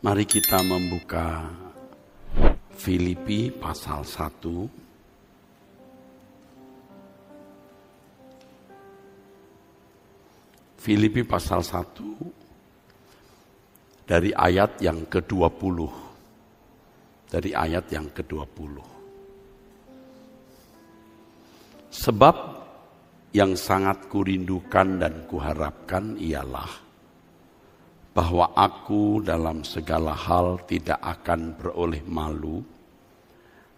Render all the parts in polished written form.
Mari kita membuka Filipi pasal 1. Filipi pasal 1 dari ayat yang ke-20. Dari ayat yang ke-20. Sebab yang sangat kurindukan dan kuharapkan ialah bahwa aku dalam segala hal tidak akan beroleh malu,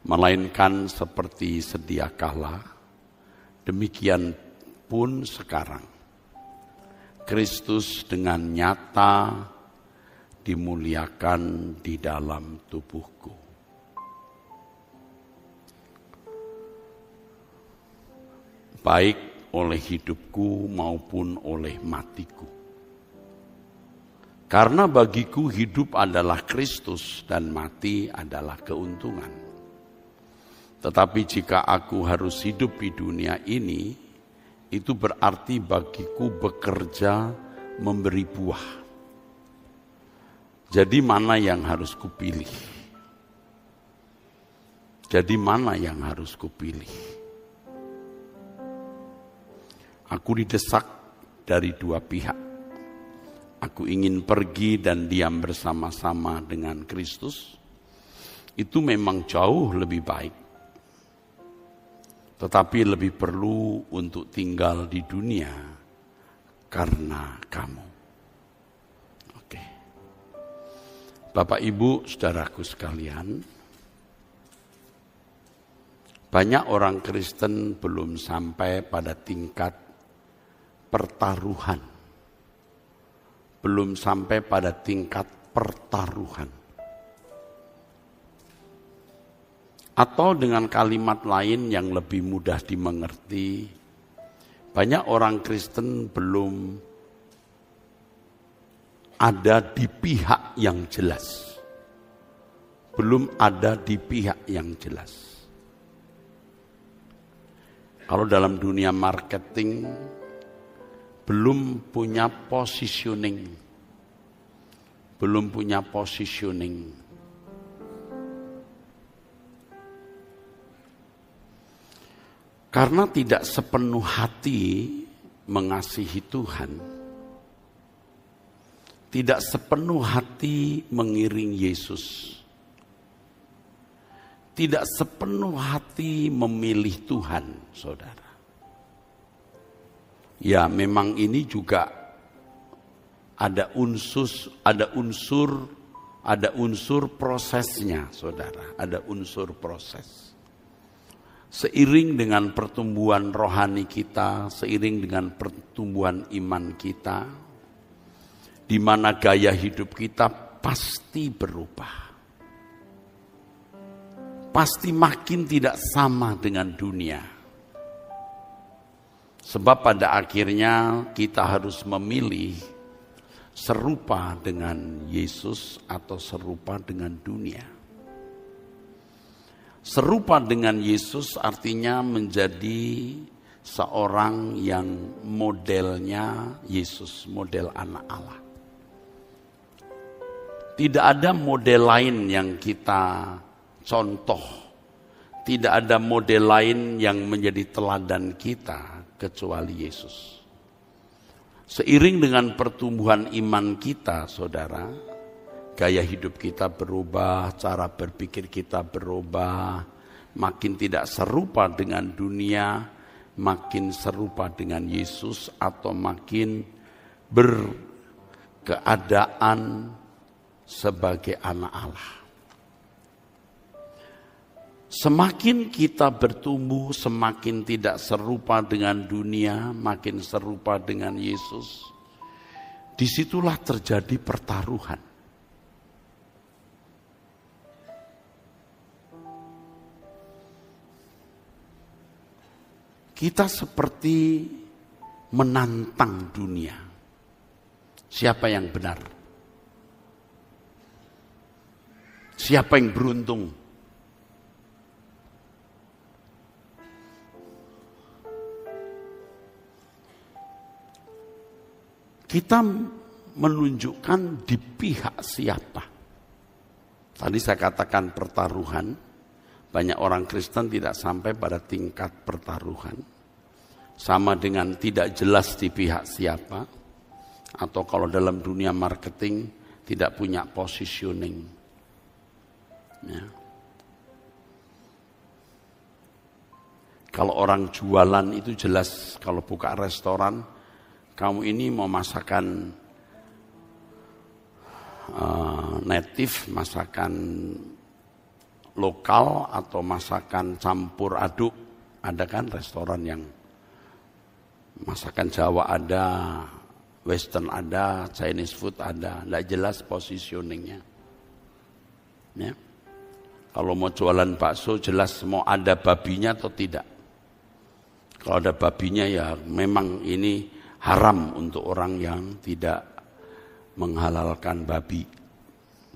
melainkan seperti sedia kala, demikian pun sekarang. Kristus dengan nyata dimuliakan di dalam tubuhku. Baik oleh hidupku maupun oleh matiku. Karena bagiku hidup adalah Kristus dan mati adalah keuntungan. Tetapi jika aku harus hidup di dunia ini, itu berarti bagiku bekerja memberi buah. Jadi mana yang harus kupilih? Jadi mana yang harus kupilih? Aku didesak dari dua pihak. Aku ingin pergi dan diam bersama-sama dengan Kristus. Itu memang jauh lebih baik. Tetapi lebih perlu untuk tinggal di dunia karena kamu. Oke. Bapak, Ibu, saudaraku sekalian, banyak orang Kristen belum sampai pada tingkat pertaruhan. Belum sampai pada tingkat pertaruhan. Atau dengan kalimat lain yang lebih mudah dimengerti, banyak orang Kristen belum ada di pihak yang jelas. Belum ada di pihak yang jelas. Kalau dalam dunia marketing, belum punya positioning. Belum punya positioning. Karena tidak sepenuh hati mengasihi Tuhan. Tidak sepenuh hati mengiring Yesus. Tidak sepenuh hati memilih Tuhan, saudara. Ya, memang ini juga ada unsur prosesnya, saudara. Ada unsur proses. Seiring dengan pertumbuhan rohani kita, seiring dengan pertumbuhan iman kita, di mana gaya hidup kita pasti berubah. Pasti makin tidak sama dengan dunia. Sebab pada akhirnya kita harus memilih serupa dengan Yesus atau serupa dengan dunia. Serupa dengan Yesus artinya menjadi seorang yang modelnya Yesus, model anak Allah. Tidak ada model lain yang kita contoh. Tidak ada model lain yang menjadi teladan kita kecuali Yesus. Seiring dengan pertumbuhan iman kita, saudara, gaya hidup kita berubah, cara berpikir kita berubah, makin tidak serupa dengan dunia, makin serupa dengan Yesus, atau makin berkeadaan sebagai anak Allah. Semakin kita bertumbuh, semakin tidak serupa dengan dunia, makin serupa dengan Yesus. Disitulah terjadi pertaruhan. Kita seperti menantang dunia. Siapa yang benar? Siapa yang beruntung? Kita menunjukkan di pihak siapa. Tadi saya katakan pertaruhan, banyak orang Kristen tidak sampai pada tingkat pertaruhan. Sama dengan tidak jelas di pihak siapa, atau kalau dalam dunia marketing tidak punya positioning. Ya. Kalau orang jualan itu jelas, kalau buka restoran, kamu ini mau masakan native, masakan lokal atau masakan campur aduk. Ada kan restoran yang masakan Jawa ada, Western ada, Chinese food ada, tidak jelas positioningnya. Ya. Kalau mau jualan bakso jelas mau ada babinya atau tidak. Kalau ada babinya ya memang ini haram untuk orang yang tidak menghalalkan babi.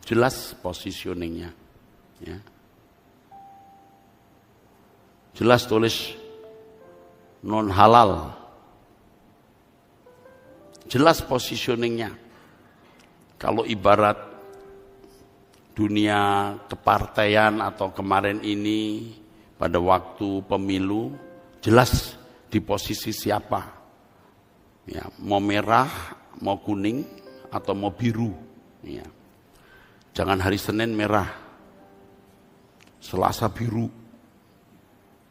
Jelas positioningnya. Ya. Jelas tulis non halal. Jelas positioningnya. Kalau ibarat dunia kepartaian atau kemarin ini pada waktu pemilu, jelas di posisi siapa. Ya, mau merah, mau kuning, atau mau biru. Ya. Jangan hari Senin merah, Selasa biru,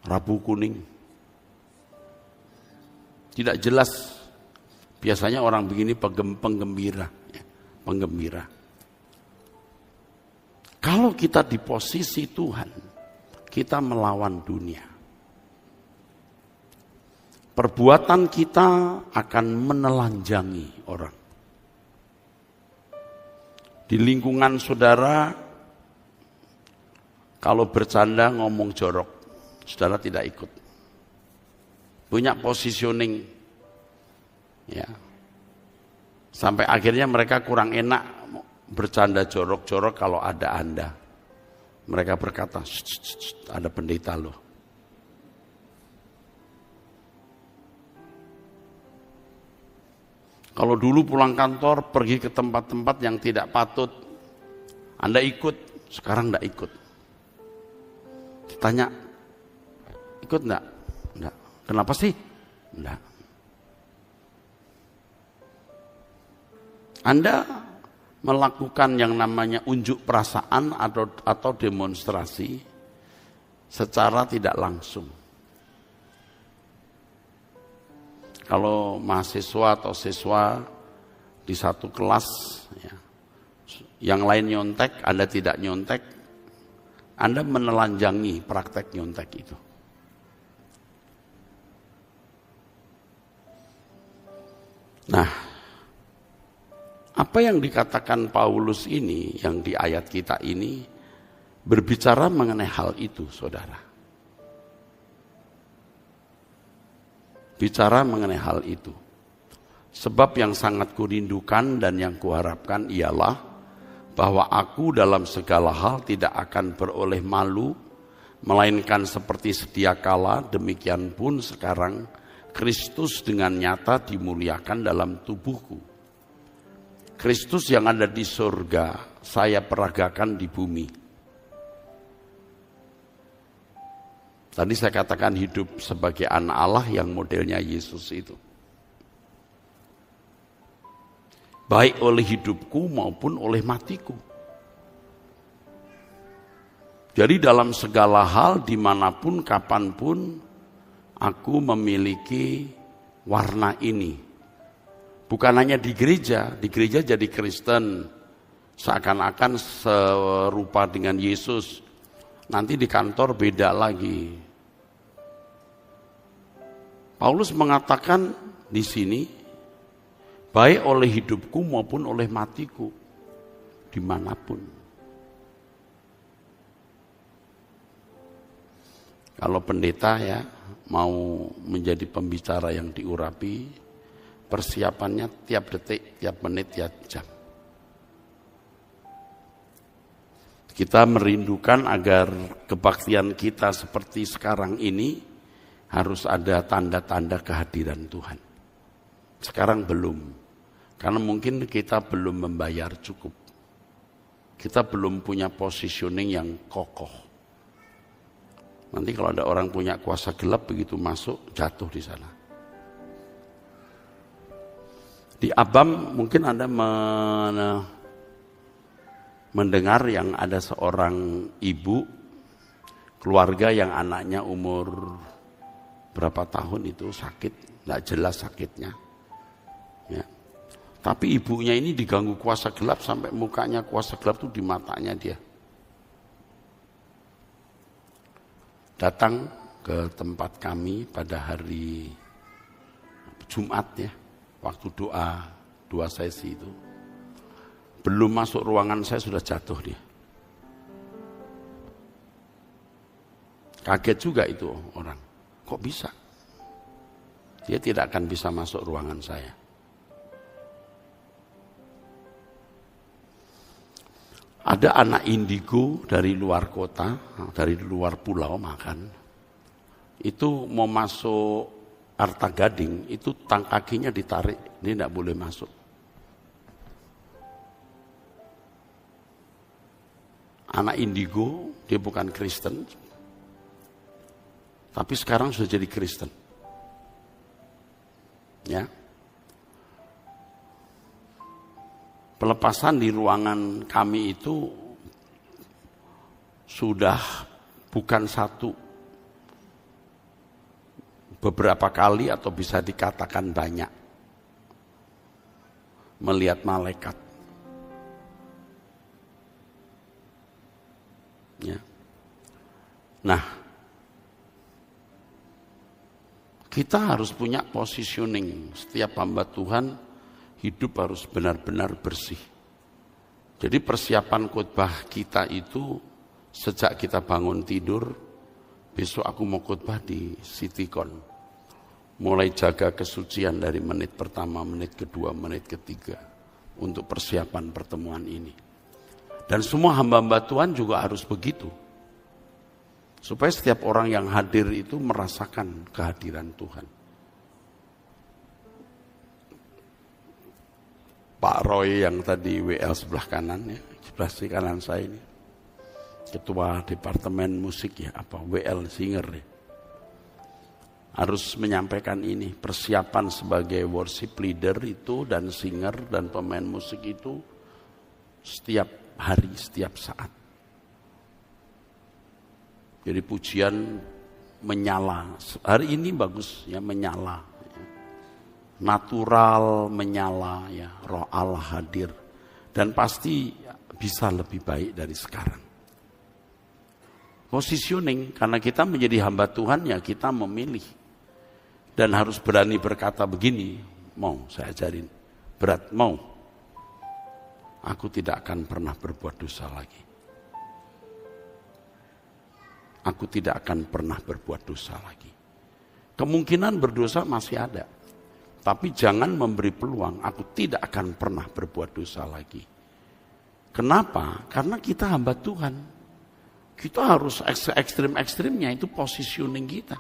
Rabu kuning. Tidak jelas. Biasanya orang begini penggembira. Ya, penggembira. Kalau kita di posisi Tuhan, kita melawan dunia. Perbuatan kita akan menelanjangi orang. Di lingkungan saudara, kalau bercanda ngomong jorok, saudara tidak ikut. Punya positioning. Ya. Sampai akhirnya mereka kurang enak bercanda jorok-jorok kalau ada Anda. Mereka berkata, ada pendeta loh. Kalau dulu pulang kantor pergi ke tempat-tempat yang tidak patut, Anda ikut, sekarang tidak ikut. Ditanya, ikut enggak? Enggak. Kenapa sih? Enggak. Anda melakukan yang namanya unjuk perasaan atau demonstrasi secara tidak langsung. Kalau mahasiswa atau siswa di satu kelas, ya, yang lain nyontek, Anda tidak nyontek, Anda menelanjangi praktek nyontek itu. Nah, apa yang dikatakan Paulus ini, yang di ayat kita ini, berbicara mengenai hal itu, saudara. Bicara mengenai hal itu. Sebab yang sangat kurindukan dan yang kuharapkan ialah bahwa aku dalam segala hal tidak akan beroleh malu, melainkan seperti sedia kala, demikian pun sekarang Kristus dengan nyata dimuliakan dalam tubuhku. Kristus yang ada di surga, saya peragakan di bumi. Tadi saya katakan hidup sebagai anak Allah yang modelnya Yesus itu. Baik oleh hidupku maupun oleh matiku. Jadi dalam segala hal, dimanapun, kapanpun, aku memiliki warna ini. Bukan hanya di gereja jadi Kristen, seakan-akan serupa dengan Yesus. Nanti di kantor beda lagi. Paulus mengatakan di sini, baik oleh hidupku maupun oleh matiku, dimanapun. Kalau pendeta ya mau menjadi pembicara yang diurapi, persiapannya tiap detik, tiap menit, tiap jam. Kita merindukan agar kebaktian kita seperti sekarang ini harus ada tanda-tanda kehadiran Tuhan. Sekarang belum, karena mungkin kita belum membayar cukup. Kita belum punya positioning yang kokoh. Nanti kalau ada orang punya kuasa gelap begitu masuk, jatuh di sana. Di Abam mungkin Anda mendengar yang ada seorang ibu, keluarga yang anaknya umur berapa tahun itu sakit, nggak jelas sakitnya. Ya. Tapi ibunya ini diganggu kuasa gelap sampai mukanya kuasa gelap itu di matanya dia. Datang ke tempat kami pada hari Jumat ya, waktu doa 2 sesi itu. Belum masuk ruangan saya sudah jatuh dia. Kaget juga itu orang. Kok bisa? Dia tidak akan bisa masuk ruangan saya. Ada anak indigo dari luar kota, dari luar pulau makan. Itu mau masuk Arta Gading, itu kakinya ditarik, dia tidak boleh masuk. Anak indigo, dia bukan Kristen, tapi sekarang sudah jadi Kristen. Ya. Pelepasan di ruangan kami itu sudah bukan satu, beberapa kali atau bisa dikatakan banyak. Melihat malaikat. Ya. Nah, kita harus punya positioning. Setiap hamba Tuhan hidup harus benar-benar bersih. Jadi persiapan khotbah kita itu sejak kita bangun tidur, besok aku mau khotbah di Citycon. Mulai jaga kesucian dari menit pertama, menit kedua, menit ketiga untuk persiapan pertemuan ini. Dan semua hamba-hamba Tuhan juga harus begitu. Supaya setiap orang yang hadir itu merasakan kehadiran Tuhan. Pak Roy yang tadi WL sebelah kanan ya, sebelah kanan saya ini. Ketua Departemen Musik ya, WL Singer ya. Harus menyampaikan ini, persiapan sebagai worship leader itu dan singer dan pemain musik itu setiap hari, setiap saat. Jadi pujian menyala. Hari ini bagus ya, menyala. Natural, menyala ya, Roh Allah hadir. Dan pasti bisa lebih baik dari sekarang. Positioning, karena kita menjadi hamba Tuhan ya kita memilih. Dan harus berani berkata begini, mau saya ajarin, berat mau. Aku tidak akan pernah berbuat dosa lagi. Aku tidak akan pernah berbuat dosa lagi. Kemungkinan berdosa masih ada. Tapi jangan memberi peluang, aku tidak akan pernah berbuat dosa lagi. Kenapa? Karena kita hamba Tuhan. Kita harus ekstrim-ekstrimnya, itu positioning kita.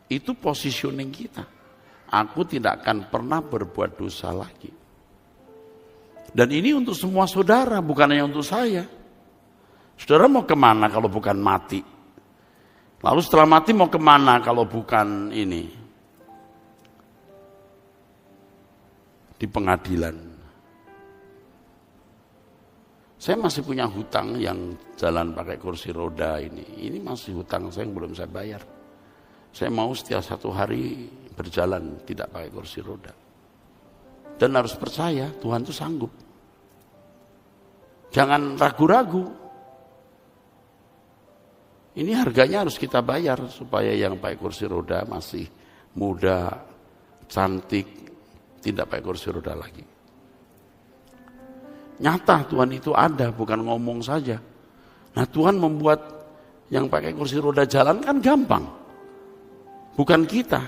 Itu positioning kita. Aku tidak akan pernah berbuat dosa lagi. Dan ini untuk semua saudara, bukan hanya untuk saya. Saudara mau kemana kalau bukan mati? Lalu setelah mati mau kemana kalau bukan ini? Di pengadilan. Saya masih punya hutang yang jalan pakai kursi roda ini. Ini masih hutang saya yang belum saya bayar. Saya mau setiap 1 hari berjalan tidak pakai kursi roda. Dan harus percaya Tuhan itu sanggup. Jangan ragu-ragu. Ini harganya harus kita bayar supaya yang pakai kursi roda masih muda, cantik, tidak pakai kursi roda lagi. Nyata Tuhan itu ada, bukan ngomong saja. Nah Tuhan membuat yang pakai kursi roda jalan kan gampang. Bukan kita.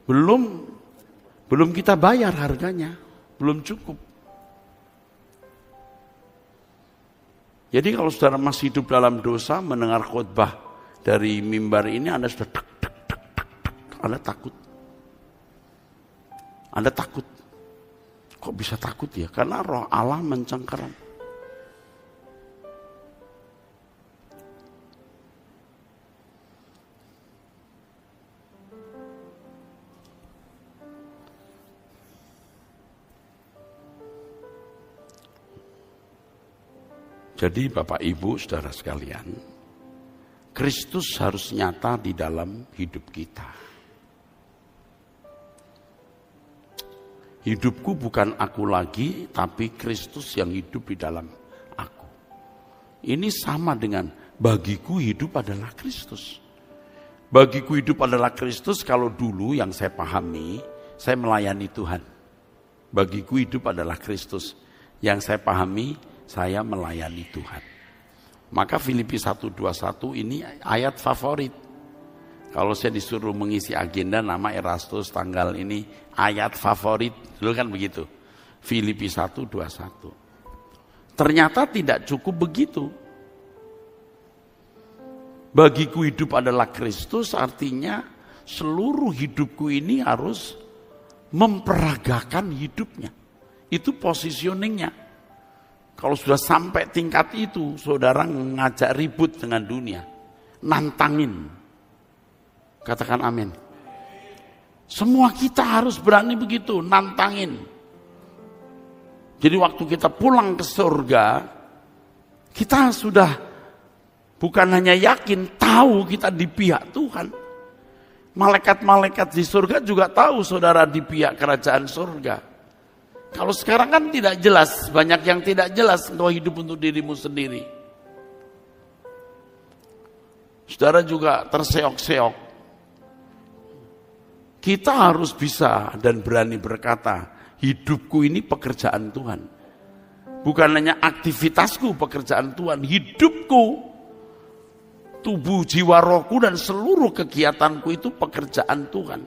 Belum kita bayar harganya, belum cukup. Jadi kalau saudara masih hidup dalam dosa, mendengar khotbah dari mimbar ini, Anda sudah Anda takut. Anda takut. Kok bisa takut ya? Karena roh Allah mencengkeram. Jadi Bapak Ibu saudara sekalian, Kristus harus nyata di dalam hidup kita. Hidupku bukan aku lagi, tapi Kristus yang hidup di dalam aku. Ini sama dengan bagiku hidup adalah Kristus. Bagiku hidup adalah Kristus kalau dulu yang saya pahami, saya melayani Tuhan. Bagiku hidup adalah Kristus. Yang saya pahami, saya melayani Tuhan. Maka Filipi 1:21 ini ayat favorit. Kalau saya disuruh mengisi agenda nama Erastus tanggal ini ayat favorit, dulu kan begitu. Filipi 1:21. Ternyata tidak cukup begitu. Bagiku hidup adalah Kristus, artinya seluruh hidupku ini harus memperagakan hidupnya. Itu positioningnya. Kalau sudah sampai tingkat itu, saudara ngajak ribut dengan dunia. Nantangin. Katakan amin. Semua kita harus berani begitu, nantangin. Jadi waktu kita pulang ke surga, kita sudah bukan hanya yakin, tahu kita di pihak Tuhan. Malaikat-malaikat di surga juga tahu saudara di pihak kerajaan surga. Kalau sekarang kan tidak jelas, banyak yang tidak jelas, engkau hidup untuk dirimu sendiri. Saudara juga terseok-seok. Kita harus bisa dan berani berkata, hidupku ini pekerjaan Tuhan. Bukan hanya aktivitasku pekerjaan Tuhan, hidupku, tubuh, jiwa, rohku dan seluruh kegiatanku itu pekerjaan Tuhan.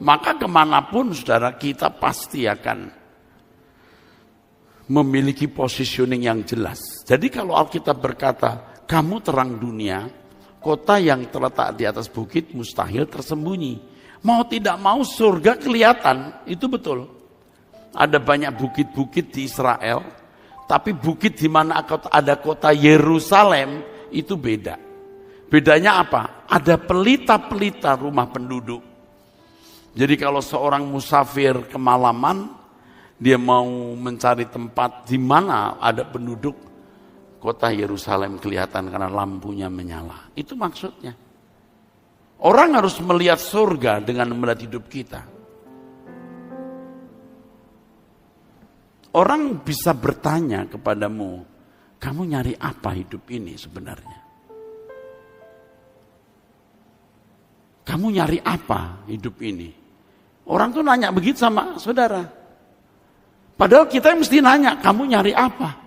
Maka kemanapun saudara kita pasti akan memiliki positioning yang jelas. Jadi kalau Alkitab berkata, kamu terang dunia, kota yang terletak di atas bukit mustahil tersembunyi. Mau tidak mau surga kelihatan, itu betul. Ada banyak bukit-bukit di Israel, tapi bukit di mana ada kota Yerusalem itu beda. Bedanya apa? Ada pelita-pelita rumah penduduk. Jadi kalau seorang musafir kemalaman, dia mau mencari tempat di mana ada penduduk, kota Yerusalem kelihatan karena lampunya menyala. Itu maksudnya. Orang harus melihat surga dengan melihat hidup kita. Orang bisa bertanya kepadamu, kamu nyari apa hidup ini sebenarnya? Kamu nyari apa hidup ini? Orang tuh nanya begitu sama saudara. Padahal kita mesti nanya, kamu nyari apa?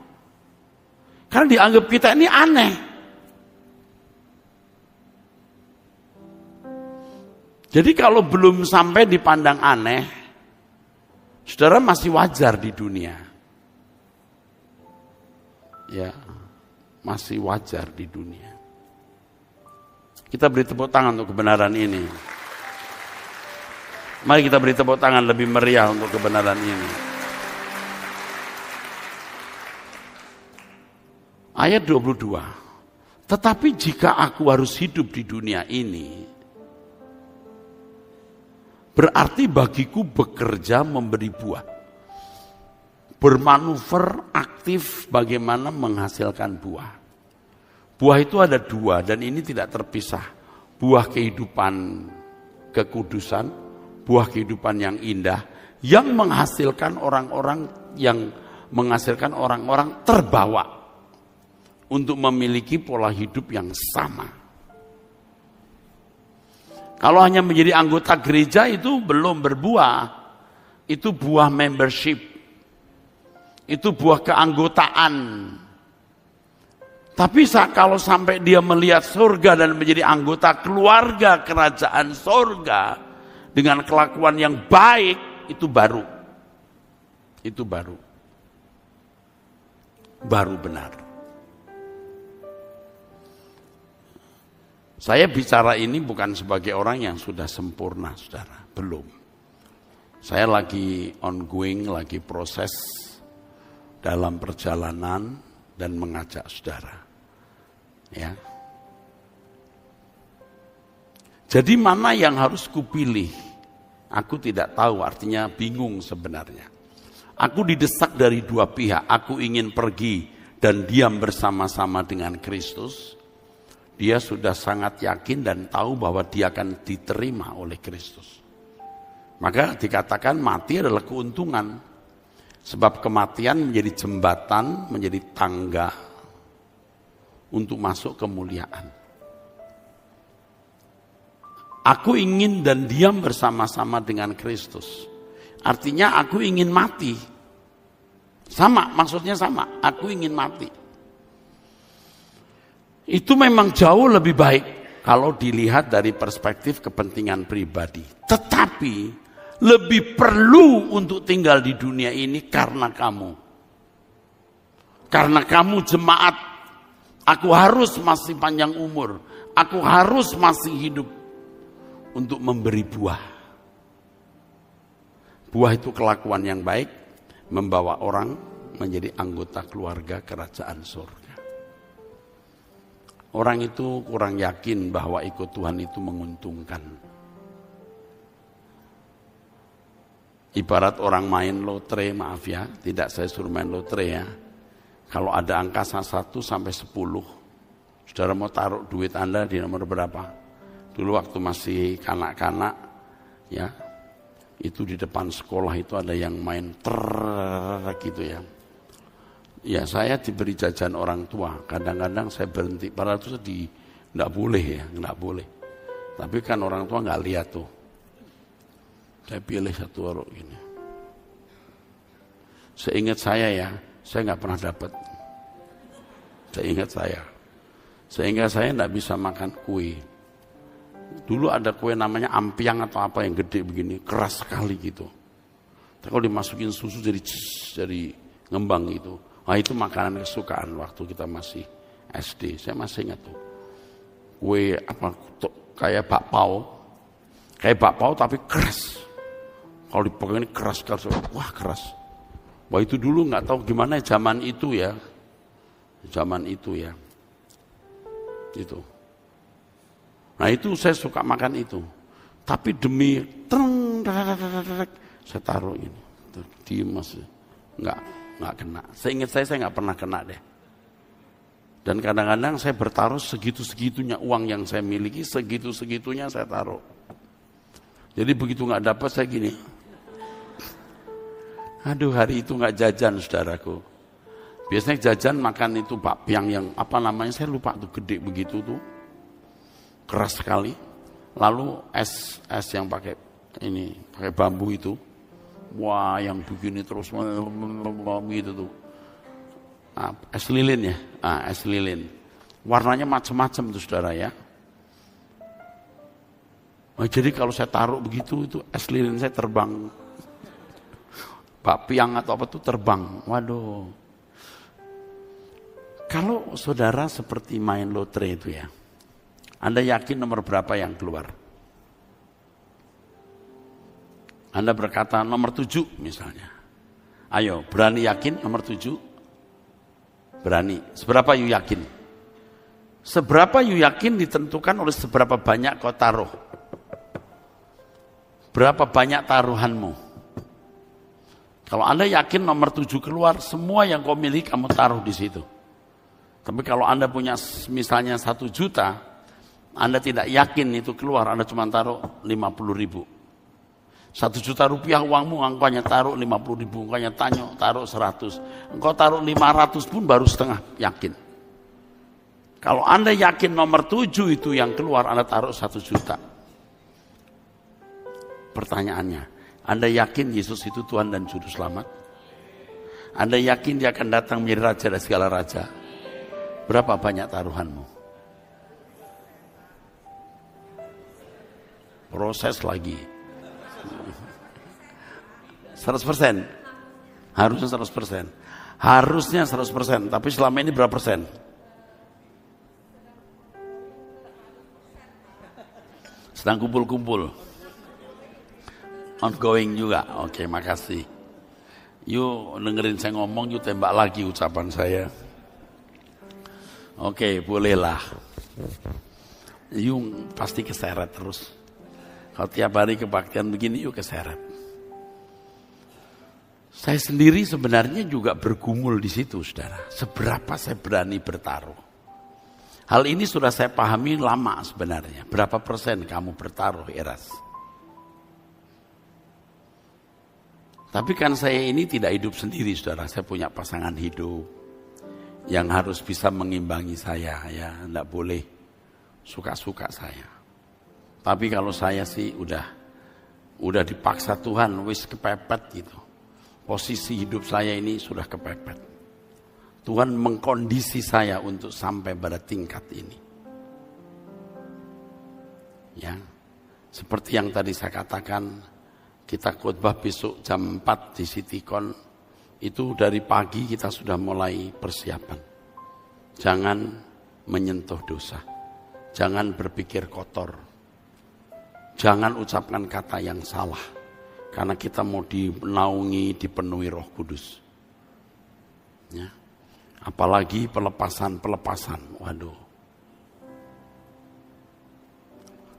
Karena dianggap kita ini aneh. Jadi kalau belum sampai dipandang aneh, saudara masih wajar di dunia. Ya, masih wajar di dunia. Kita beri tepuk tangan untuk kebenaran ini. Mari kita beri tepuk tangan lebih meriah untuk kebenaran ini. Ayat 22. Tetapi jika aku harus hidup di dunia ini, berarti bagiku bekerja memberi buah. Bermanuver aktif bagaimana menghasilkan buah. Buah itu ada dua dan ini tidak terpisah. Buah kehidupan kekudusan, buah kehidupan yang indah, yang menghasilkan orang-orang terbawa untuk memiliki pola hidup yang sama. Kalau hanya menjadi anggota gereja itu belum berbuah. Itu buah membership. Itu buah keanggotaan. Tapi kalau sampai dia melihat surga dan menjadi anggota keluarga kerajaan surga dengan kelakuan yang baik, itu baru. Itu baru. Baru benar. Saya bicara ini bukan sebagai orang yang sudah sempurna, saudara. Belum. Saya lagi ongoing, lagi proses dalam perjalanan dan mengajak saudara. Ya. Jadi mana yang harus kupilih? Aku tidak tahu, artinya bingung sebenarnya. Aku didesak dari dua pihak. Aku ingin pergi dan diam bersama-sama dengan Kristus. Dia sudah sangat yakin dan tahu bahwa dia akan diterima oleh Kristus. Maka dikatakan mati adalah keuntungan. Sebab kematian menjadi jembatan, menjadi tangga untuk masuk kemuliaan. Aku ingin dan diam bersama-sama dengan Kristus. Artinya aku ingin mati. Sama, maksudnya sama. Aku ingin mati. Itu memang jauh lebih baik kalau dilihat dari perspektif kepentingan pribadi. Tetapi lebih perlu untuk tinggal di dunia ini karena kamu. Karena kamu jemaat. Aku harus masih panjang umur. Aku harus masih hidup untuk memberi buah. Buah itu kelakuan yang baik, membawa orang menjadi anggota keluarga kerajaan surga. Orang itu kurang yakin bahwa ikut Tuhan itu menguntungkan. Ibarat orang main lotre, maaf ya, tidak saya suruh main lotre ya. Kalau ada angka 1 sampai 10, saudara mau taruh duit Anda di nomor berapa? Dulu waktu masih kanak-kanak, ya, itu di depan sekolah itu ada yang main gitu ya. Ya saya diberi jajan orang tua, kadang-kadang saya berhenti, padahal itu nggak boleh ya, nggak boleh. Tapi kan orang tua nggak lihat tuh. Saya pilih satu warung ini. Seingat saya ya, saya nggak pernah dapat. Seingat saya. Sehingga saya nggak bisa makan kue. Dulu ada kue namanya ampiang atau apa yang gede begini, keras sekali gitu. Tapi kalau dimasukin susu jadi ngembang gitu. Nah itu makanan kesukaan waktu kita masih SD. Saya masih ingat tuh. Kue apa kayak bakpao. Kayak bakpao tapi keras. Kalau dipegang ini keras, wah keras. Wah itu dulu nggak tahu gimana zaman itu ya. Zaman itu ya. Itu. Nah itu saya suka makan itu. Tapi demi saya taruh ini. Diem masih. Nggak kena. Seingat saya nggak pernah kena deh. Dan kadang-kadang saya bertaruh segitu-segitunya uang yang saya miliki, segitu-segitunya saya taruh. Jadi begitu nggak dapat saya gini. Aduh hari itu nggak jajan saudaraku. Biasanya jajan makan itu bakpiang yang apa namanya saya lupa tuh gede begitu tuh. Keras sekali. Lalu es yang pakai bambu itu. Wah yang begini terus gitu tuh. Es lilin ya. Es lilin. Warnanya macam-macam tuh saudara ya. Oh, jadi kalau saya taruh begitu itu es lilin saya terbang. Bakpiang atau apa tuh terbang. Waduh. Kalau saudara seperti main lotre itu ya. Anda yakin nomor berapa yang keluar? Anda berkata nomor 7 misalnya. Ayo, berani yakin nomor 7? Berani. Seberapa you yakin? Seberapa you yakin ditentukan oleh seberapa banyak kau taruh. Berapa banyak taruhanmu? Kalau Anda yakin nomor 7 keluar, semua yang kau miliki kamu taruh di situ. Tapi kalau Anda punya misalnya 1 juta, Anda tidak yakin itu keluar, Anda cuma taruh 50.000. 1 juta rupiah uangmu, engkau hanya taruh 50.000, engkau hanya taruh 100. Engkau taruh 500 pun baru setengah yakin. Kalau Anda yakin nomor 7 itu yang keluar, Anda taruh 1 juta. Pertanyaannya, Anda yakin Yesus itu Tuhan dan Juru Selamat? Anda yakin Dia akan datang menjadi Raja dari segala Raja? Berapa banyak taruhanmu? Proses lagi. 100%. Harusnya 100%. Harusnya 100%. Tapi selama ini berapa persen? Sedang kumpul-kumpul. Ongoing juga. Oke, makasih. Yuk dengerin saya ngomong, yuk tembak lagi ucapan saya. Oke, bolehlah. Yuk pasti keseret terus. Kalau tiap hari kebaktian begini, yuk keseret. Saya sendiri sebenarnya juga bergumul di situ, saudara. Seberapa saya berani bertaruh. Hal ini sudah saya pahami lama sebenarnya. Berapa persen kamu bertaruh, Eras? Tapi kan saya ini tidak hidup sendiri, saudara. Saya punya pasangan hidup yang harus bisa mengimbangi saya, ya. Tidak boleh suka-suka saya. Tapi kalau saya sih udah dipaksa Tuhan, wis kepepet gitu. Posisi hidup saya ini sudah kepepet. Tuhan mengkondisi saya untuk sampai pada tingkat ini. Ya, seperti yang tadi saya katakan, kita khotbah besok jam 4 di Citycon. Itu dari pagi kita sudah mulai persiapan. Jangan menyentuh dosa. Jangan berpikir kotor. Jangan ucapkan kata yang salah. Karena kita mau dinaungi, dipenuhi Roh Kudus. Ya. Apalagi pelepasan. Waduh.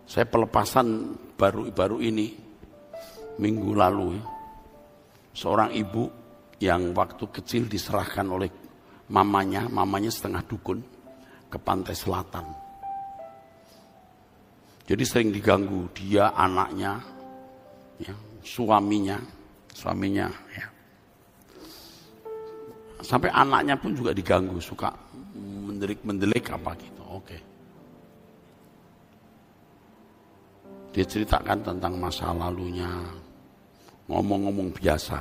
Saya pelepasan baru ini, minggu lalu. Ya. Seorang ibu yang waktu kecil diserahkan oleh mamanya setengah dukun ke pantai selatan. Jadi sering diganggu dia, anaknya, ya, suaminya, ya. Sampai anaknya pun juga diganggu, suka mendelik apa gitu. Oke. Dia ceritakan tentang masa lalunya, ngomong-ngomong biasa.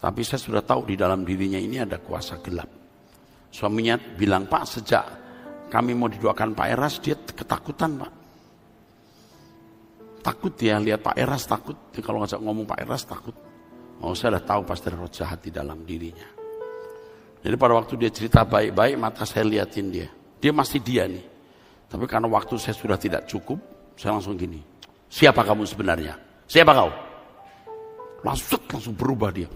Tapi saya sudah tahu di dalam dirinya ini ada kuasa gelap. Suaminya bilang, Pak, sejak kami mau didoakan Pak Eras, dia ketakutan, Pak. Takut dia lihat Pak Eras, takut. Dia kalau ngajak ngomong Pak Eras, takut. Oh, saya sudah tahu pasti roh jahat di dalam dirinya. Jadi pada waktu dia cerita baik-baik, mata saya liatin dia. Dia masih dia nih. Tapi karena waktu saya sudah tidak cukup, saya langsung gini. Siapa kamu sebenarnya? Siapa kau? Langsung berubah dia.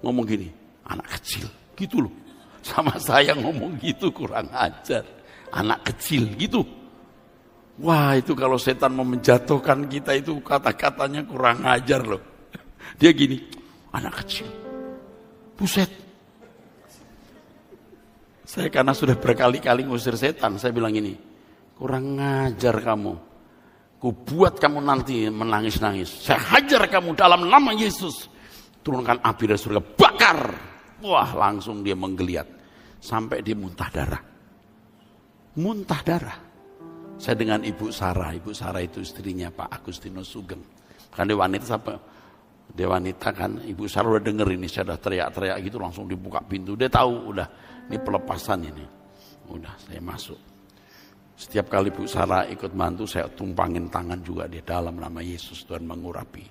Ngomong gini, anak kecil. Gitu loh. Sama saya ngomong gitu kurang ajar. Anak kecil gitu. Wah, itu kalau setan mau menjatuhkan kita itu kata-katanya kurang ajar loh. Dia gini, anak kecil. Buset. Saya karena sudah berkali-kali ngusir setan, saya bilang gini, kurang ajar kamu. Ku buat kamu nanti menangis-nangis. Saya hajar kamu dalam nama Yesus. Turunkan api dari surga, bakar. Wah, langsung dia menggeliat. Sampai dia muntah darah. Muntah darah. Saya dengan Ibu Sarah itu istrinya Pak Agustinus Sugeng. Kan dia wanita kan, Ibu Sarah udah denger ini, saya udah teriak-teriak gitu, langsung dibuka pintu. Dia tahu udah, ini pelepasan ini. Udah, saya masuk. Setiap kali Ibu Sarah ikut bantu, saya tumpangin tangan juga dia dalam nama Yesus, Tuhan mengurapi.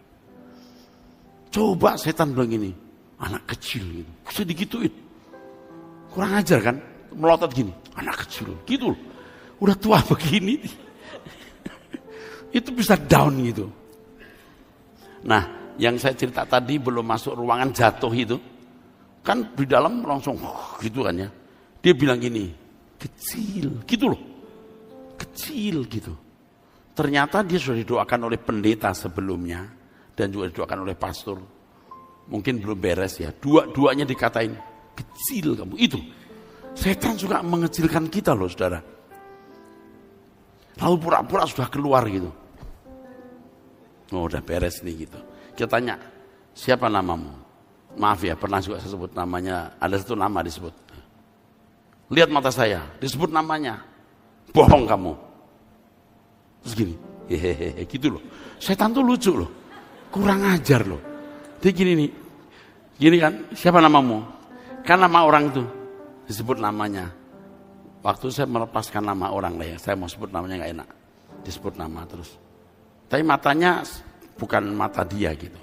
Coba setan bilang gini, anak kecil gitu, bisa digituin. Kurang ajar kan, melotot gini, anak kecil, gitu loh. Udah tua begini, itu bisa down gitu. Nah, yang saya cerita tadi belum masuk ruangan jatuh itu, kan di dalam langsung gitu kan ya. Dia bilang gini, kecil, gitu loh, kecil gitu. Ternyata dia sudah didoakan oleh pendeta sebelumnya dan juga didoakan oleh pastor. Mungkin belum beres ya. Dua-duanya dikatain kecil kamu itu. Setan suka mengecilkan kita loh, saudara. Lalu pura-pura sudah keluar gitu. Oh, udah beres nih gitu. Kita tanya, siapa namamu? Maaf ya, pernah juga saya sebut namanya. Ada satu nama disebut. Lihat mata saya, disebut namanya. Bohong kamu. Terus gini, hehehe, gitu loh. Setan tuh lucu loh. Kurang ajar loh. Dia gini nih. Gini kan, siapa namamu? Kan nama orang tuh disebut namanya. Waktu saya melepaskan nama orang lah ya, saya mau sebut namanya gak enak. Disebut nama terus. Tapi matanya bukan mata dia gitu.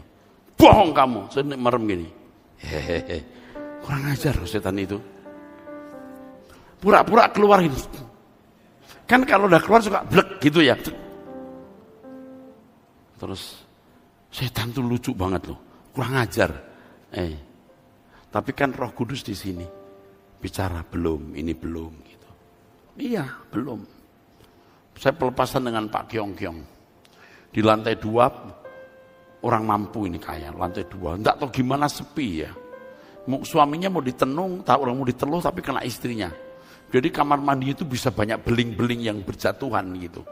Bohong kamu. Saya merem gini. Hehehe. Kurang ajar loh setan itu. Pura-pura keluar gini. Kan kalau udah keluar suka blek gitu ya. Terus Setan tuh lucu banget loh, kurang ajar. Tapi kan Roh Kudus di sini bicara, belum, ini belum gitu. Iya, belum. Saya pelepasan dengan Pak Kyong-Kyong. Di lantai 2 orang mampu ini kaya, lantai 2. Enggak tahu gimana sepi ya. Suaminya mau ditenung, tak orang mau diteluh tapi kena istrinya. Jadi kamar mandi itu bisa banyak beling-beling yang berjatuhan gitu.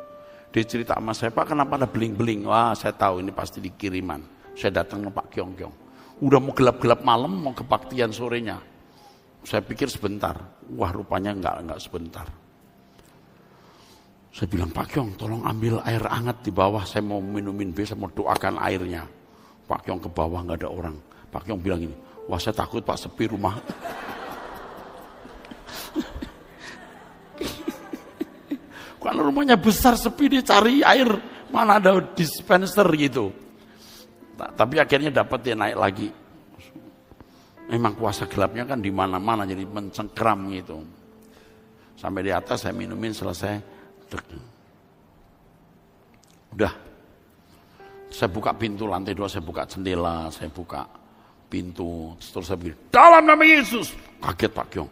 Dia cerita sama saya, Pak kenapa ada beling-beling? Wah saya tahu ini pasti dikiriman. Saya datang ke Pak Kyong-Kyong. Udah mau gelap-gelap malam, mau kebaktian sorenya. Saya pikir sebentar. Wah rupanya enggak sebentar. Saya bilang, Pak Kyong tolong ambil air hangat di bawah. Saya mau minumin saya mau doakan airnya. Pak Kyong ke bawah enggak ada orang. Pak Kyong bilang ini, wah saya takut Pak sepi rumah. Karena rumahnya besar sepi dia cari air mana ada dispenser gitu. Tapi akhirnya dapat dia naik lagi. Memang kuasa gelapnya kan di mana-mana jadi mencengkram gitu. Sampai di atas saya minumin selesai. Udah. Saya buka pintu lantai 2, saya buka jendela, saya buka pintu. Terus saya bilang, dalam nama Yesus. Kaget Pak Kyong.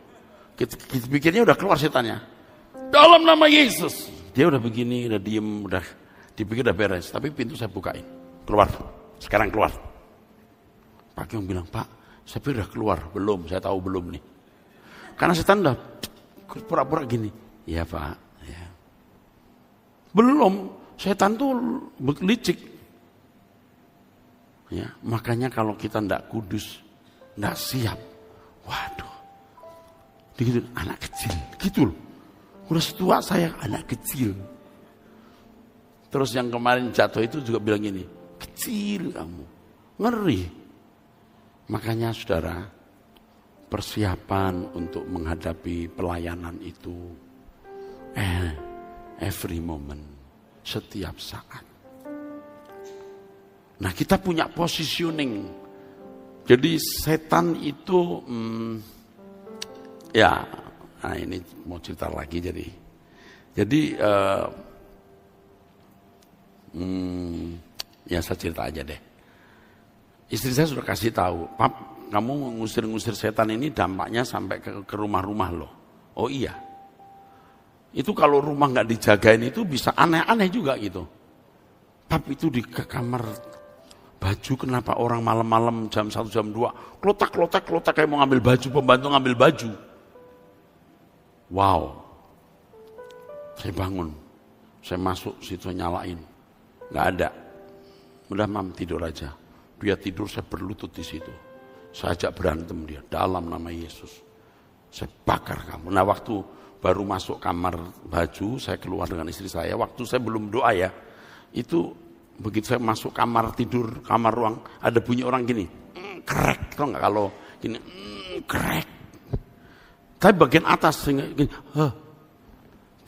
Kita pikirnya udah keluar setannya. Dalam nama Yesus. Dia udah begini, udah diem, udah dipikir udah beres. Tapi pintu saya bukain. Keluar. Sekarang keluar. Pak Kyong bilang, Pak, saya udah keluar. Belum, saya tahu belum nih. Karena setan udah pura-pura gini. Iya Pak. Ya. Belum. Setan tuh licik. Ya, makanya kalau kita ndak kudus, ndak siap. Waduh. Gitu, anak kecil. Gitu loh. Udah setua saya, anak kecil. Terus yang kemarin jatuh itu juga bilang gini, kecil kamu, ngeri. Makanya saudara, persiapan untuk menghadapi pelayanan itu, every moment, setiap saat. Nah kita punya positioning. Jadi setan itu, nah ini mau cerita lagi jadi ya saya cerita aja deh. Istri saya sudah kasih tahu, Pap, kamu ngusir-ngusir setan ini dampaknya sampai ke rumah-rumah loh. Oh iya. Itu kalau rumah nggak dijagain itu bisa aneh-aneh juga gitu. Pap itu di kamar baju kenapa orang malam-malam jam 1 jam 2 klotak kayak mau ngambil baju, pembantu ngambil baju. Wow, saya bangun, saya masuk situ nyalain, nggak ada. Udah Mam tidur aja. Dia tidur, saya berlutut di situ. Saya ajak berantem dia dalam nama Yesus. Saya bakar kamu. Nah waktu baru masuk kamar baju, saya keluar dengan istri saya. Waktu saya belum doa ya, itu begitu saya masuk kamar tidur, kamar ruang, ada bunyi orang gini, krek, tau nggak kalau gini, krek. Tapi bagian atas, gini,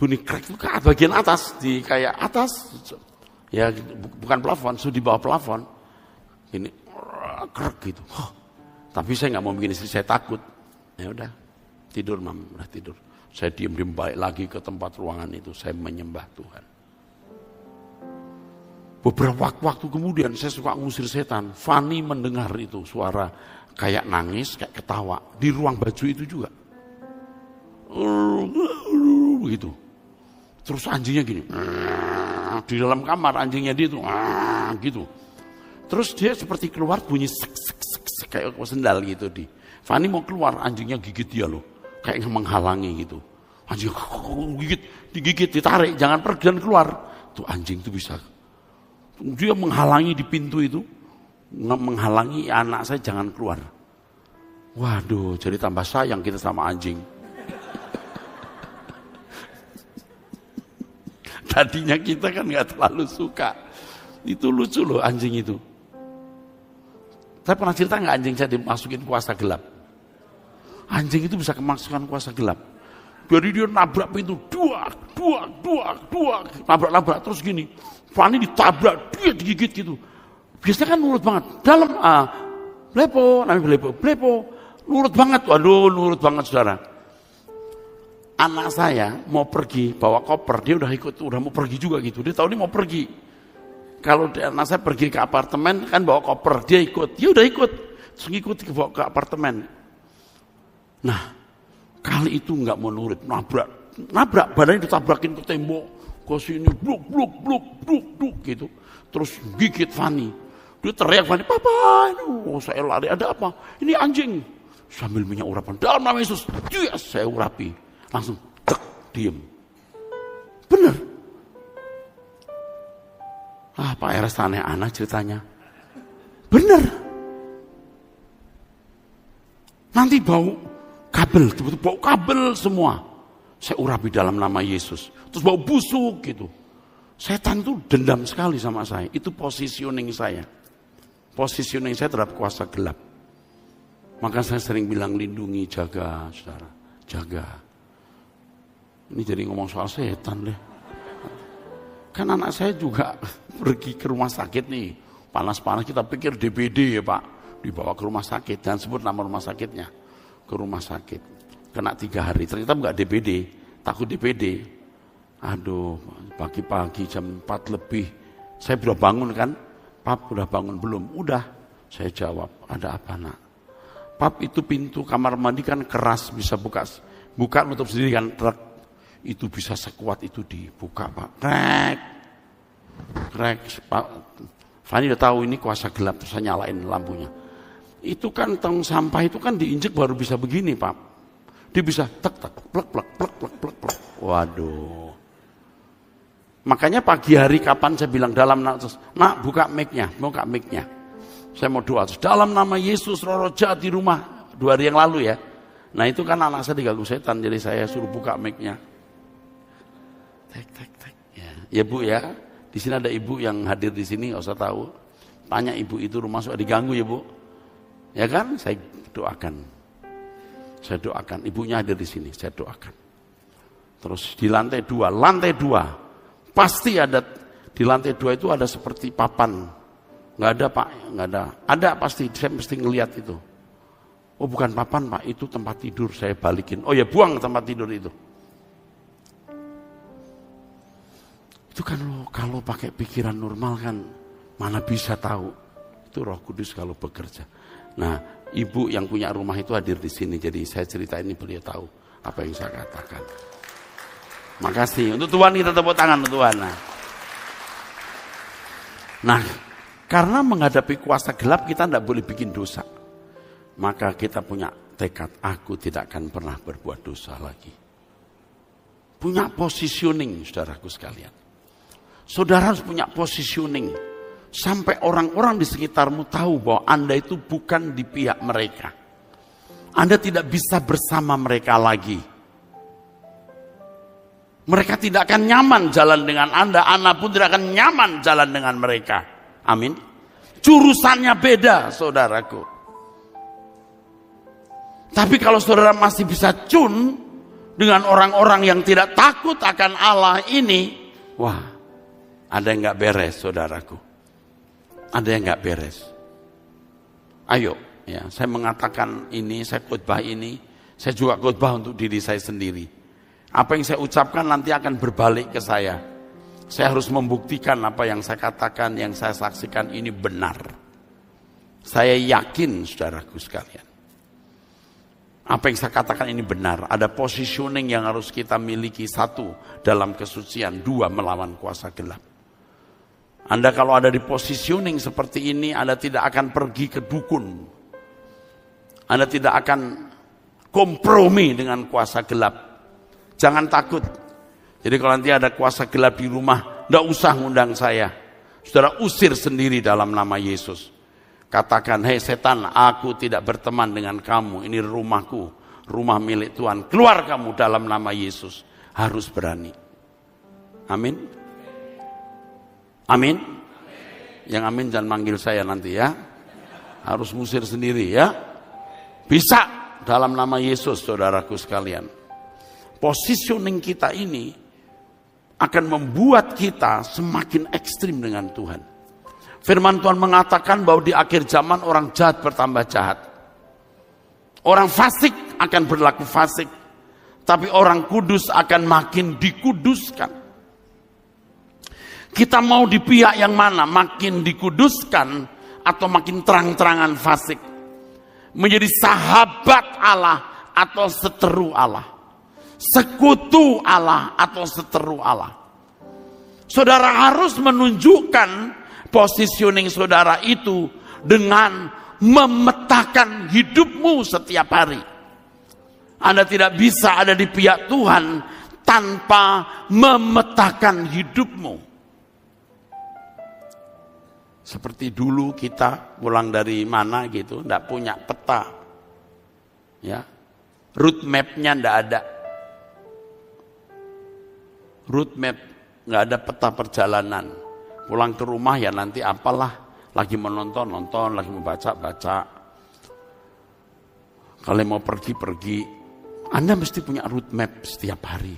bunyi krek itu ke bagian atas, di kayak atas, ya bukan plafon, sudah di bawah plafon, ini krek gitu. Tapi saya nggak mau bikin istri saya takut, ya udah tidur Mam, udah tidur. Saya diam-diam balik lagi ke tempat ruangan itu, saya menyembah Tuhan. Beberapa waktu kemudian saya suka ngusir setan. Fani mendengar itu suara kayak nangis, kayak ketawa di ruang baju itu juga. Begitu. Terus anjingnya gini. Di dalam kamar anjingnya dia tuh gitu. Terus dia seperti keluar bunyi sek kayak sendal gitu di. Fani mau keluar, anjingnya gigit dia loh. Kayak menghalangi gitu. Anjing digigit, ditarik, jangan pergi dan keluar. Tuh anjing itu bisa. Dia menghalangi di pintu itu, menghalangi anak saya jangan keluar. Waduh, jadi tambah sayang kita sama anjing. Tadinya kita kan nggak terlalu suka. Itu lucu loh anjing itu. Saya pernah cerita nggak anjing saya dimasukin kuasa gelap? Anjing itu bisa kemasukan kuasa gelap. Jadi dia nabrak pintu, duak, nabrak terus gini. Fani ditabrak, dia digigit gitu. Biasanya kan nurut banget. Dalam blepo, namanya blepo, nurut banget. Waduh, nurut banget saudara. Anak saya mau pergi bawa koper, dia udah ikut, udah mau pergi juga gitu. Dia tahu dia mau pergi. kalau anak saya pergi ke apartemen kan bawa koper, dia ikut, dia udah ikut, terus ngikut bawa ke apartemen. Nah, kali itu nggak mau nurut, nabrak badannya ditabrakin ke tembok, ke sini bluk gitu, terus gigit Fani. Dia teriak Fani, papa, saya lari, ada apa? Ini anjing. Sambil minyak urapan, dalam nama Yesus, yes, saya urapi, langsung cek, diem. Bener. Pak Eres aneh-aneh ceritanya. Bener. Nanti bau kabel, tiba-tiba bau kabel semua. Saya urapi dalam nama Yesus. Terus bau busuk gitu. Setan tuh dendam sekali sama saya. Itu positioning saya. Positioning saya terhadap kuasa gelap. Maka saya sering bilang lindungi, jaga, saudara. Jaga. Ini jadi ngomong soal setan deh. Kan anak saya juga pergi ke rumah sakit nih. Panas-panas kita pikir DBD ya Pak. Dibawa ke rumah sakit. Jangan sebut nama rumah sakitnya. Ke rumah sakit. Kena 3 hari. Ternyata enggak DBD. Takut DBD. Aduh, pagi-pagi jam 4 lebih. Saya udah bangun kan. Pap udah bangun belum? Udah. Saya jawab, ada apa nak? Pap, itu pintu kamar mandi kan keras, bisa buka nutup sendiri kan, truk. Itu bisa sekuat itu dibuka Pak. Krek. Pak Fani udah tahu ini kuasa gelap, terus saya nyalain lampunya. Itu kan tong sampah itu kan diinjek baru bisa begini Pak. Dia bisa tek plek. Waduh. Makanya pagi hari kapan saya bilang dalam nak buka mic-nya. Saya mau doa terus dalam nama Yesus roh jahat di rumah 2 hari yang lalu ya. Nah itu kan anak saya diganggu setan, jadi saya suruh buka mic-nya. Tek. Ya Bu ya, di sini ada ibu yang hadir di sini, nggak usah tahu. Tanya ibu itu rumah suka diganggu ya Bu. Ya kan, saya doakan, ibunya hadir di sini, saya doakan. Terus di lantai 2, pasti ada, di lantai 2 itu ada seperti papan. Nggak ada Pak, nggak ada. Ada pasti, saya mesti ngelihat itu. Oh bukan papan Pak, itu tempat tidur, saya balikin. Oh ya buang tempat tidur itu. Itu kan kalau pakai pikiran normal kan, mana bisa tahu. Itu Roh Kudus kalau bekerja. Nah, ibu yang punya rumah itu hadir di sini, jadi saya cerita ini beliau tahu apa yang saya katakan. Makasih. Untuk Tuhan kita tepuk tangan untuk Tuhan. Nah, karena menghadapi kuasa gelap kita tidak boleh bikin dosa. Maka kita punya tekad, aku tidak akan pernah berbuat dosa lagi. Punya positioning, saudaraku sekalian. Saudara harus punya positioning. Sampai orang-orang di sekitarmu tahu bahwa Anda itu bukan di pihak mereka. Anda tidak bisa bersama mereka lagi. Mereka tidak akan nyaman jalan dengan Anda pun tidak akan nyaman jalan dengan mereka. Amin. Jurusannya beda, saudaraku. Tapi kalau saudara masih bisa tune dengan orang-orang yang tidak takut akan Allah ini, wah, ada yang nggak beres, saudaraku. Ada yang nggak beres. Ayo, ya, saya mengatakan ini, saya khotbah ini, saya juga khotbah untuk diri saya sendiri. Apa yang saya ucapkan nanti akan berbalik ke saya. Saya harus membuktikan apa yang saya katakan, yang saya saksikan ini benar. Saya yakin, saudaraku sekalian. Apa yang saya katakan ini benar. Ada positioning yang harus kita miliki. 1, dalam kesucian. 2, melawan kuasa gelap. Anda kalau ada di positioning seperti ini, Anda tidak akan pergi ke dukun. Anda tidak akan kompromi dengan kuasa gelap. Jangan takut. Jadi kalau nanti ada kuasa gelap di rumah, tidak usah ngundang saya. Saudara usir sendiri dalam nama Yesus. Katakan, hei setan, aku tidak berteman dengan kamu. Ini rumahku, rumah milik Tuhan. Keluar kamu dalam nama Yesus. Harus berani. Amin. Amin. Yang amin jangan manggil saya nanti ya. Harus musir sendiri ya. Bisa dalam nama Yesus, saudaraku sekalian. Positioning kita ini akan membuat kita semakin ekstrim dengan Tuhan. Firman Tuhan mengatakan bahwa di akhir zaman orang jahat bertambah jahat. Orang fasik akan berlaku fasik. Tapi orang kudus akan makin dikuduskan. Kita mau di pihak yang mana? Makin dikuduskan atau makin terang-terangan fasik? Menjadi sahabat Allah atau seteru Allah? Sekutu Allah atau seteru Allah? Saudara harus menunjukkan positioning saudara itu dengan memetakan hidupmu setiap hari. Anda tidak bisa ada di pihak Tuhan tanpa memetakan hidupmu. Seperti dulu kita pulang dari mana gitu, enggak punya peta. Ya. Route map-nya enggak ada. Route map, enggak ada peta perjalanan. Pulang ke rumah ya nanti apalah, lagi menonton, lagi membaca. Kalau mau pergi. Anda mesti punya route map setiap hari.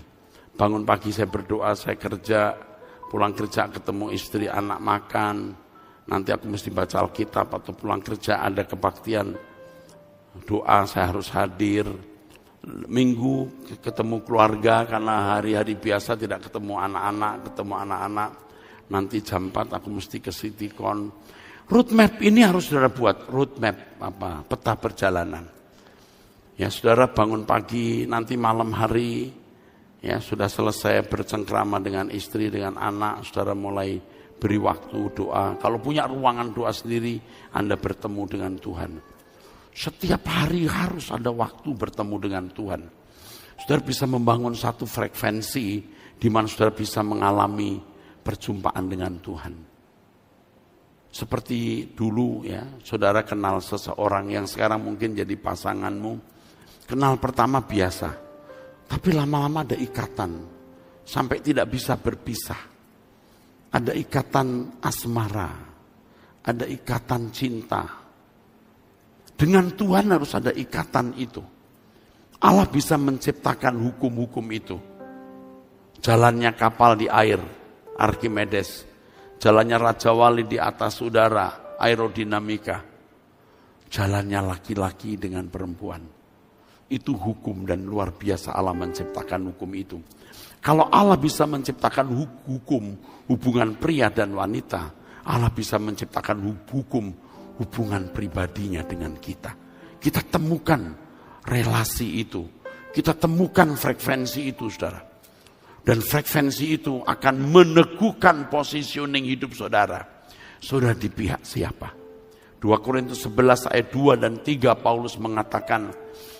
Bangun pagi saya berdoa, saya kerja, pulang kerja ketemu istri, anak makan. Nanti aku mesti baca Alkitab atau pulang kerja ada kebaktian doa, saya harus hadir. Minggu ketemu keluarga karena hari-hari biasa tidak ketemu anak-anak. Nanti jam 4 aku mesti ke Citycon. Roadmap ini harus saudara buat, roadmap peta perjalanan. Ya saudara bangun pagi, nanti malam hari, ya sudah selesai bercengkrama dengan istri, dengan anak, saudara mulai beri waktu doa. Kalau punya ruangan doa sendiri, Anda bertemu dengan Tuhan. Setiap hari harus ada waktu bertemu dengan Tuhan. Saudara bisa membangun satu frekuensi di mana saudara bisa mengalami perjumpaan dengan Tuhan. Seperti dulu ya, saudara kenal seseorang yang sekarang mungkin jadi pasanganmu. Kenal pertama biasa, tapi lama-lama ada ikatan sampai tidak bisa berpisah. Ada ikatan asmara, ada ikatan cinta. Dengan Tuhan harus ada ikatan itu. Allah bisa menciptakan hukum-hukum itu. Jalannya kapal di air, Archimedes. Jalannya Raja Wali di atas udara, aerodinamika. Jalannya laki-laki dengan perempuan. Itu hukum dan luar biasa Allah menciptakan hukum itu. Kalau Allah bisa menciptakan hukum hubungan pria dan wanita, Allah bisa menciptakan hukum hubungan pribadinya dengan kita. Kita temukan relasi itu. Kita temukan frekuensi itu, saudara. Dan frekuensi itu akan meneguhkan positioning hidup saudara. Saudara di pihak siapa? 2 Korintus 11 ayat 2 dan 3 Paulus mengatakan,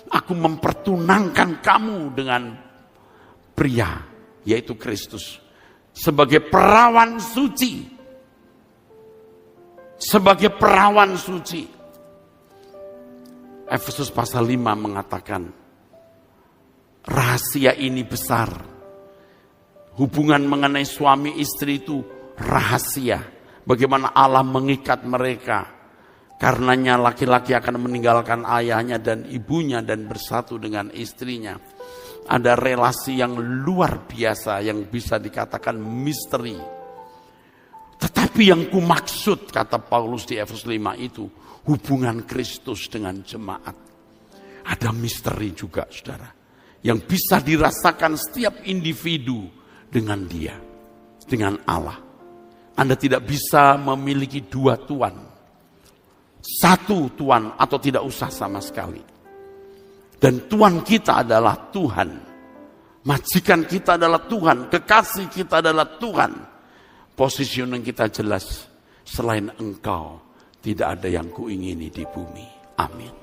aku mempertunangkan kamu dengan pria, yaitu Kristus, sebagai perawan suci. Sebagai perawan suci. Efesus pasal 5 mengatakan, rahasia ini besar. Hubungan mengenai suami istri itu rahasia. Bagaimana Allah mengikat mereka. Karenanya laki-laki akan meninggalkan ayahnya dan ibunya dan bersatu dengan istrinya. Ada relasi yang luar biasa yang bisa dikatakan misteri. Tetapi yang kumaksud, kata Paulus di Efesus 5 itu, hubungan Kristus dengan jemaat. Ada misteri juga, saudara. Yang bisa dirasakan setiap individu dengan dia, dengan Allah. Anda tidak bisa memiliki dua Tuhan. Satu Tuhan atau tidak usah sama sekali. Dan Tuhan kita adalah Tuhan. Majikan kita adalah Tuhan. Kekasih kita adalah Tuhan. Positioning kita jelas. Selain Engkau, tidak ada yang kuingini di bumi. Amin.